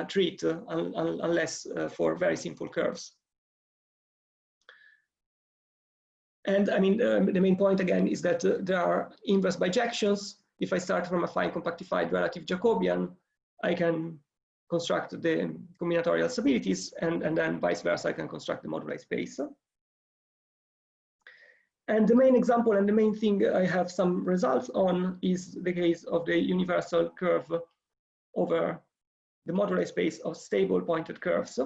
treat unless for very simple curves. And I mean, the main point again is that there are inverse bijections. If I start from a fine compactified relative Jacobian, I can construct the combinatorial stabilities, and then vice versa, I can construct the moduli space. And the main example and the main thing I have some results on is the case of the universal curve over the moduli space of stable pointed curves.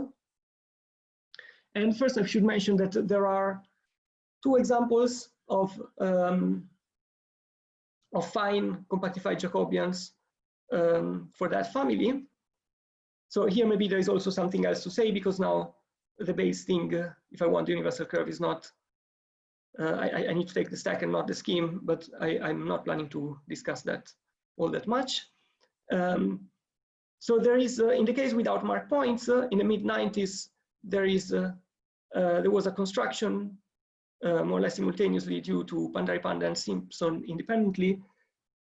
And first I should mention that there are two examples of fine compactified Jacobians for that family. So here maybe there is also something else to say, because now the base thing, if I want the universal curve, is not, I need to take the stack and not the scheme, but I'm not planning to discuss that all that much. So there is, in the case without marked points, in the mid-90s, there was a construction more or less simultaneously due to Pandaripanda and Simpson independently.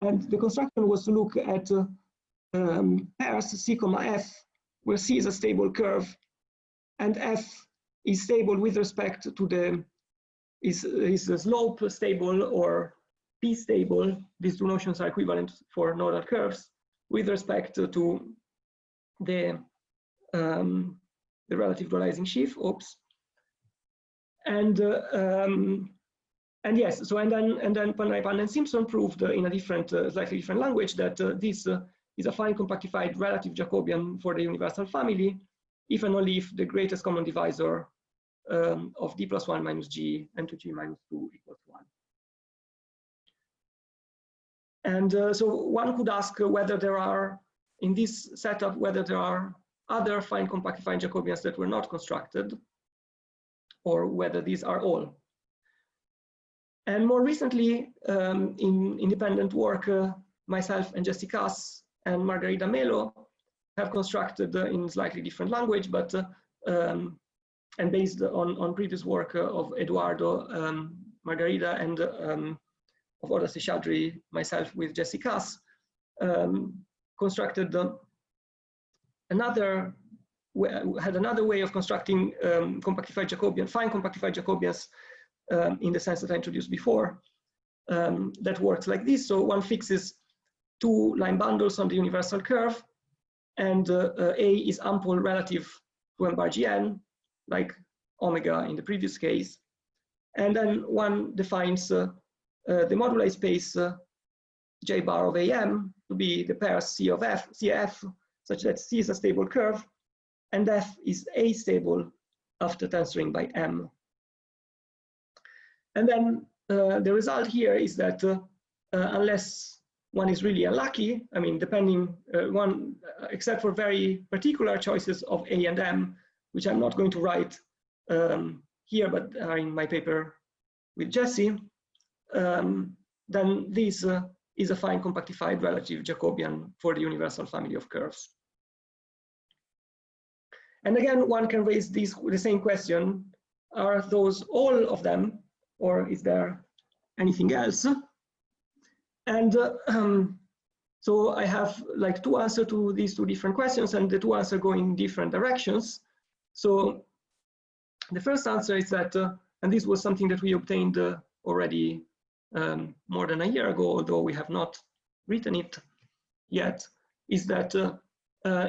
And the construction was to look at pairs C, F, where C is a stable curve and F is stable with respect to the, is the slope stable or P stable. These two notions are equivalent for nodal curves with respect to the relative dualizing sheaf. Oops. And yes, so and then Pandaripanda and Simpson proved in a different, slightly different language that this is a fine compactified relative Jacobian for the universal family, if and only if the greatest common divisor of d plus 1 minus g and 2g minus 2 equals 1. And so one could ask whether there are, in this setup, whether there are other fine compactified Jacobians that were not constructed, or whether these are all. And more recently, in independent work, myself and Jessica and Margarida Melo have constructed in slightly different language, but and based on previous work of Eduardo, Margarida, and of Oda Seshadri, myself with Jessica, constructed another way of constructing compactified Jacobian, fine compactified Jacobians in the sense that I introduced before, that works like this. So one fixes two line bundles on the universal curve, and A is ample relative to m bar Gn, like omega in the previous case. And then one defines the moduli space J bar of AM to be the pairs C of F, CF, such that C is a stable curve, and F is astable after tensoring by M. And then the result here is that unless one is really unlucky, I mean, depending except for very particular choices of A and M, which I'm not going to write here, but are in my paper with Jesse, then this is a fine compactified relative Jacobian for the universal family of curves. And again, one can raise the same question: are those all of them, or is there anything else? And so I have like two answers to these two different questions, and the two answers go in different directions. So the first answer is that, and this was something that we obtained already more than a year ago, although we have not written it yet, is that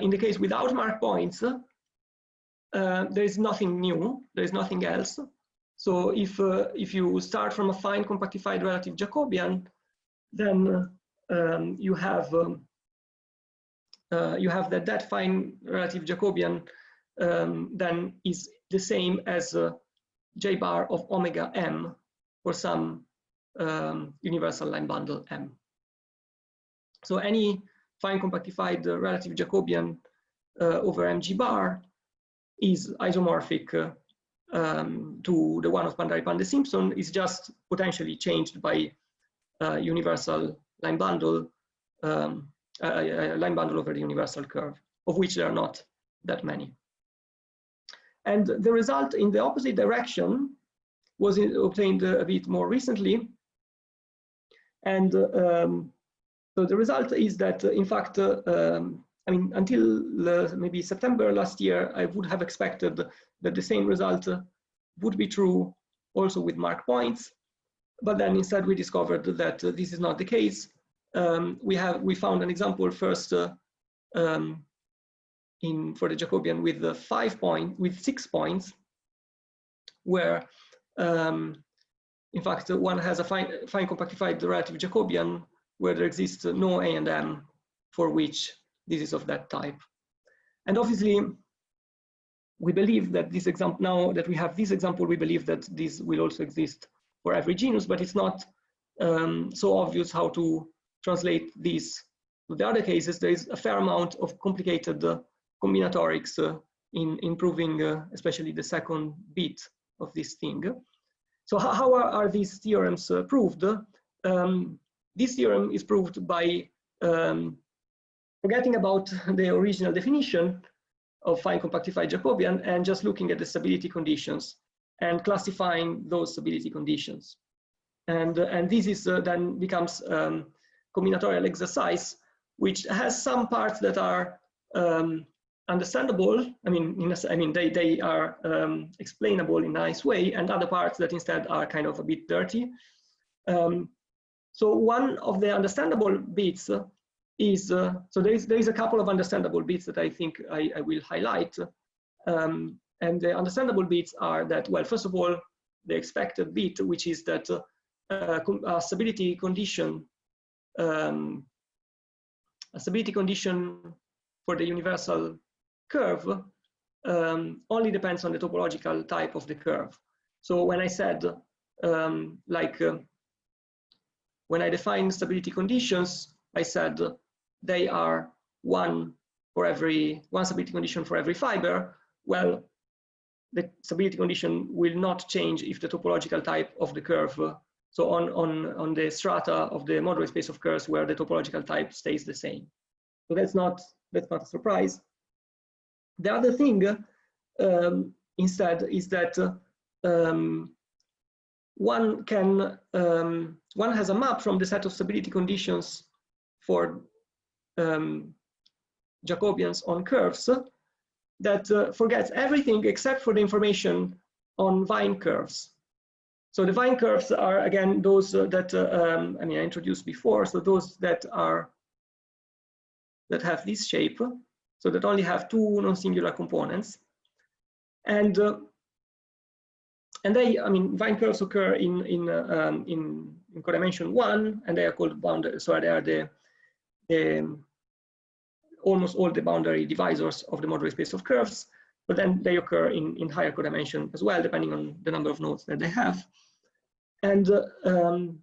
in the case without marked points, there is nothing new, there is nothing else. So if you start from a fine compactified relative Jacobian, then you have that fine relative Jacobian then is the same as J bar of omega M for some universal line bundle M. So any fine compactified relative Jacobian over mg bar is isomorphic to the one of Pandaripanda Simpson, is just potentially changed by universal line bundle over the universal curve, of which there are not that many. And the result in the opposite direction was obtained a bit more recently. And so the result is that, in fact, I mean, until maybe September last year, I would have expected that the same result would be true also with marked points. But then instead we discovered that this is not the case. We found an example first for the Jacobian with 6 points, where in fact one has a fine compactified relative Jacobian where there exists no A and M for which this is of that type. And obviously we believe that this example, now that we have this example, we believe that this will also exist for every genus, but it's not so obvious how to translate these to the other cases. There is a fair amount of complicated combinatorics in proving especially the second bit of this thing. So how are these theorems proved? This theorem is proved by forgetting about the original definition of fine compactified Jacobian and just looking at the stability conditions and classifying those stability conditions. And this is then becomes combinatorial exercise, which has some parts that are understandable. I mean, they are explainable in a nice way, and other parts that instead are kind of a bit dirty. So one of the understandable bits is, so there is a couple of understandable bits that I think I will highlight. And the understandable bits are that, well, first of all, the expected bit, which is that a stability condition for the universal curve only depends on the topological type of the curve. So when I said, when I define stability conditions, I said they are one stability condition for every fiber. Well, the stability condition will not change if the topological type of the curve, so on the strata of the modular space of curves where the topological type stays the same. So that's not a surprise. The other thing instead is that one has a map from the set of stability conditions for Jacobians on curves that forgets everything except for the information on Vine curves. So the Vine curves are, again, those that I introduced before. So those that have this shape, so that only have two non-singular components, and they, Vine curves occur in codimension 1, and they are called boundary. So they are the almost all the boundary divisors of the modular space of curves, but then they occur in higher codimension as well, depending on the number of nodes that they have. And the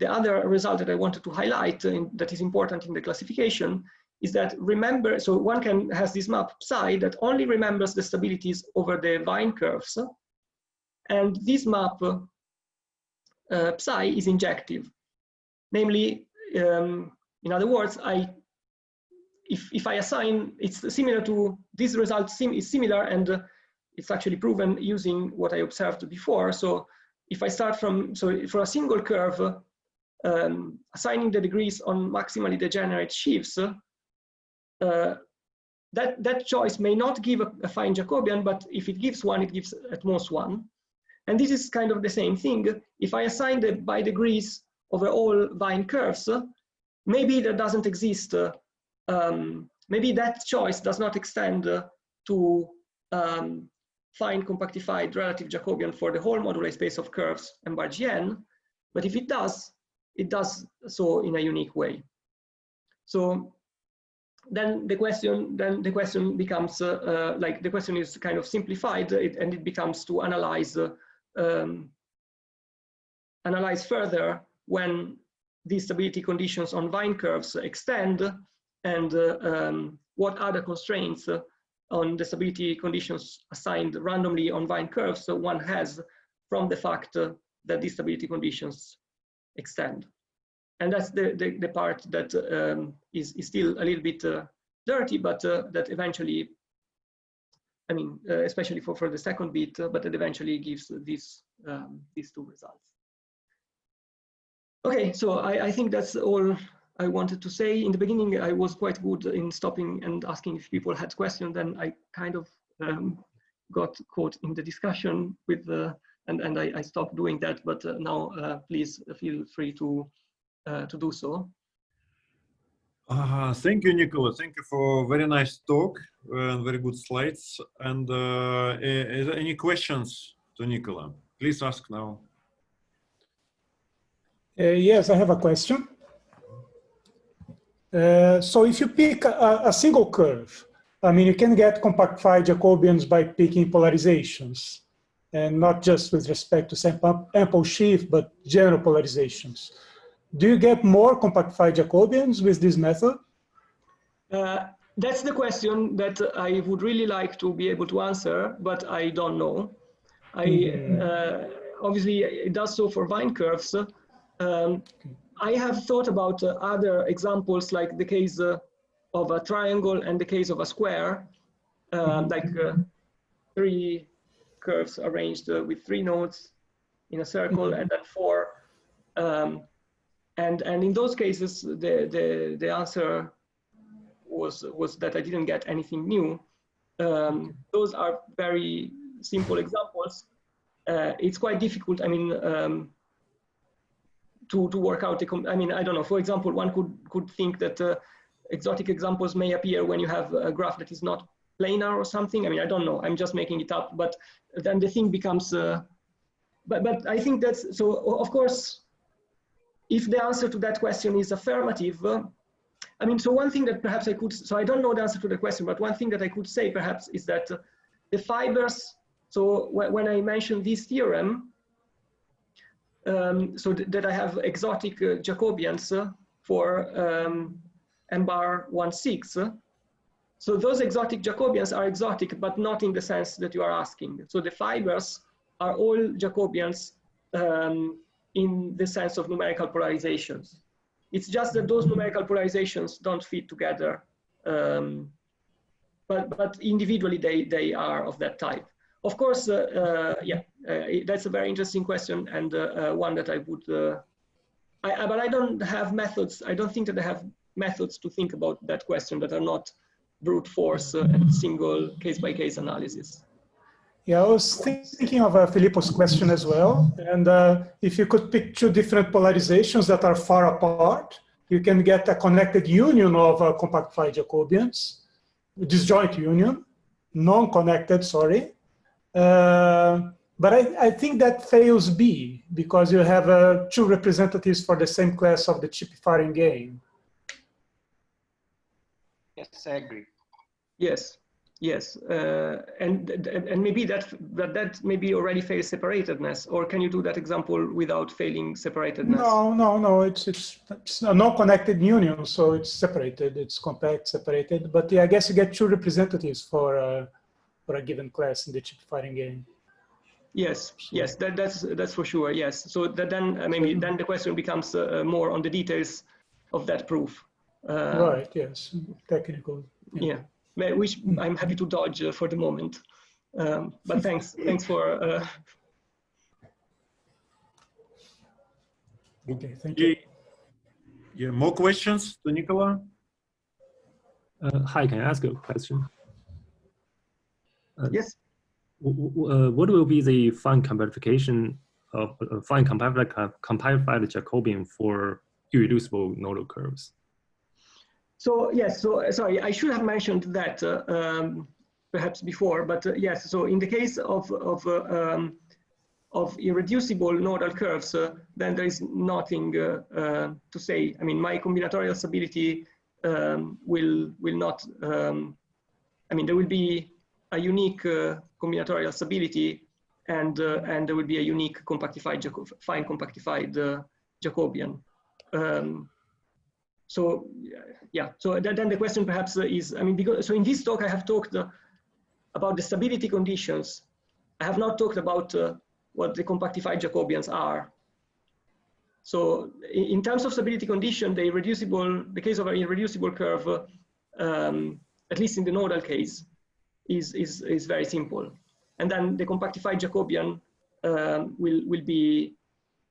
other result that I wanted to highlight that is important in the classification is that remember, so one has this map psi that only remembers the stabilities over the Vine curves, and this map psi is injective. Namely, in other words, if I assign, it's similar to this result is similar, and it's actually proven using what I observed before. So if I start from, so for a single curve, assigning the degrees on maximally degenerate sheaves, that choice may not give a fine Jacobian, but if it gives one, it gives at most one. And this is kind of the same thing. If I assign the by degrees over all Vine curves, maybe that doesn't exist. Maybe that choice does not extend to fine compactified relative Jacobian for the whole moduli space of curves and bar Gn. But if it does so in a unique way. So then the question becomes the question is kind of simplified, and it becomes to analyze further when these stability conditions on Vine curves extend, and what other constraints on the stability conditions assigned randomly on Vine curves one has from the fact that these stability conditions extend. And that's the part that is still a little bit dirty, but that eventually, especially for the second bit, but it eventually gives these two results. Okay, so I think that's all I wanted to say. In the beginning, I was quite good in stopping and asking if people had questions. Then I kind of got caught in the discussion with a and I stopped doing that, but now please feel free to do so. Thank you, Nicola. Thank you for very nice talk and very good slides. And is there any questions to Nicola? Please ask now. Yes, I have a question. So if you pick a single curve, I mean, you can get compactified Jacobians by picking polarizations, and not just with respect to ample sheaf, but general polarizations. Do you get more compactified Jacobians with this method? That's the question that I would really like to be able to answer, but I don't know. Obviously, it does so for Vine curves. I have thought about other examples, like the case of a triangle and the case of a square, like 3 curves arranged with 3 nodes in a circle, and then 4. And in those cases, the answer was that I didn't get anything new. Those are very simple examples. It's quite difficult. I mean, to work out. I mean, I don't know. For example, one could think that exotic examples may appear when you have a graph that is not planar or something. I mean, I don't know. I'm just making it up. But then the thing becomes. But I think that's so. Of course, if the answer to that question is affirmative. I mean, so one thing that perhaps I could, so I don't know the answer to the question, but one thing that I could say perhaps is that the fibers, so when I mentioned this theorem, so that I have exotic Jacobians for M bar 1,6. So those exotic Jacobians are exotic, but not in the sense that you are asking. So the fibers are all Jacobians in the sense of numerical polarizations. It's just that those numerical polarizations don't fit together, but individually they are of that type. Of course, that's a very interesting question, and one that I would, but I don't have methods. I don't think that I have methods to think about that question that are not brute force and single case-by-case analysis. Yeah, I was thinking of Filippo's question as well. And if you could pick 2 different polarizations that are far apart, you can get a connected union of compactified Jacobians, disjoint union, non-connected, sorry. But I think that fails B, because you have 2 representatives for the same class of the chip-firing game. Yes, I agree. Yes. Yes, and maybe that maybe already fails separatedness, or can you do that example without failing separatedness? No. It's a non-connected union, so it's separated. It's compact, separated. But yeah, I guess you get 2 representatives for a given class in the chip-firing game. Yes, yes, that's for sure. Yes, so that then maybe then the question becomes more on the details of that proof. Right. Yes. Technical. Yeah. Which I'm happy to dodge for the moment, but thanks for. Okay, thank you. Yeah, more questions to Nicola? Hi, can I ask a question? Yes. What will be the fine compactification of fine compactified Jacobian for irreducible nodal curves? So yes, so sorry, I should have mentioned that perhaps before, but yes. So in the case of irreducible nodal curves, then there is nothing to say. I mean, my combinatorial stability will not. I mean, there will be a unique combinatorial stability, and there will be a unique compactified fine compactified Jacobian. So yeah, so then the question perhaps is, I mean, because so in this talk I have talked about the stability conditions. I have not talked about what the compactified Jacobians are. So in terms of stability condition, the case of an irreducible curve, at least in the nodal case, is very simple. And then the compactified Jacobian will be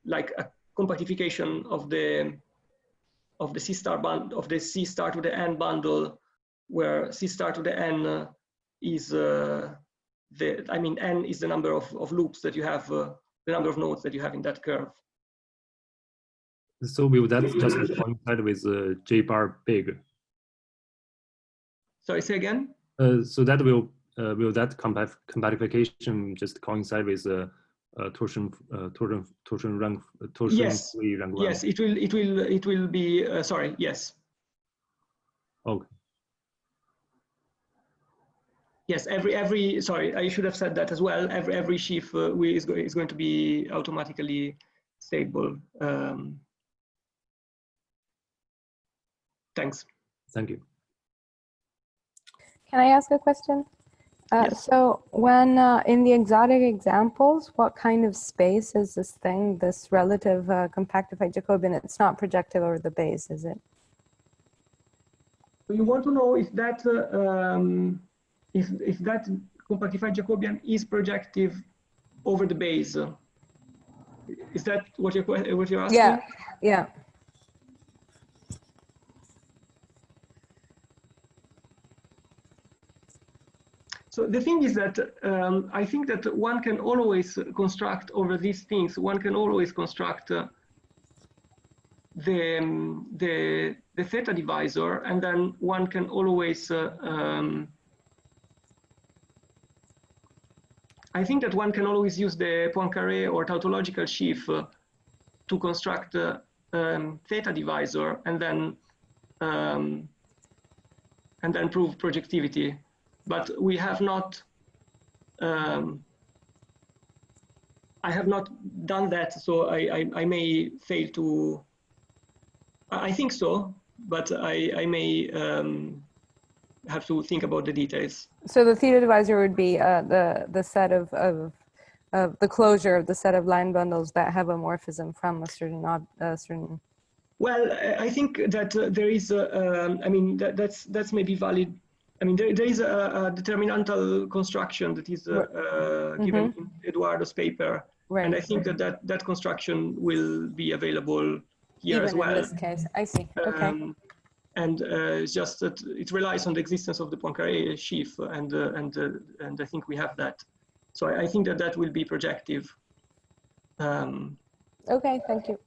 like a compactification of the C star band of the C star to the n bundle, where C star to the n is n is the number of loops that you have the number of nodes that you have in that curve. So will that just coincide with J bar big? Sorry, say again? So that will that compactification just coincide with torsion Yes. free rank one? Yes, it will be. Sorry. Yes. Okay. Yes, every sorry, I should have said that as well. Every sheaf is going to be automatically stable. Thanks. Thank you. Can I ask a question? Yes. So when in the exotic examples, what kind of space is this thing, this relative compactified Jacobian? It's not projective over the base, is it? So you want to know if that if that compactified Jacobian is projective over the base. Is that what you're asking? Yeah, yeah. So the thing is that I think that one can always construct over these things. One can always construct the theta divisor, and then one can always. I think that one can always use the Poincaré or tautological sheaf to construct the theta divisor, and then prove projectivity. But we have not. I have not done that, so I may fail to. I think so, but I may have to think about the details. So the theta divisor would be the set of the closure of the set of line bundles that have a morphism from a certain. Well, I think that there is. I mean, that's maybe valid. I mean, there is a determinantal construction that is given in Eduardo's paper, Right. and I think that construction will be available here Even as well. in this case, I see. Okay. And it's just that it relies on the existence of the Poincaré sheaf, and I think we have that. So I think that will be projective. Okay, thank you.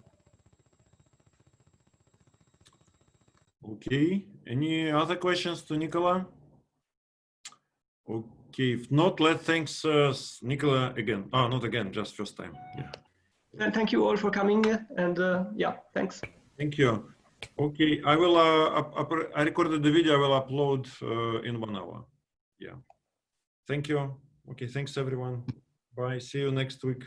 Okay, any other questions to Nicola? Okay, if not, let's thanks Nicola again. Oh, not again, just first time. Yeah. And thank you all for coming, and yeah, thanks. Thank you. Okay, I will. I recorded the video. I will upload in 1 hour. Yeah. Thank you. Okay, thanks everyone. Bye. See you next week.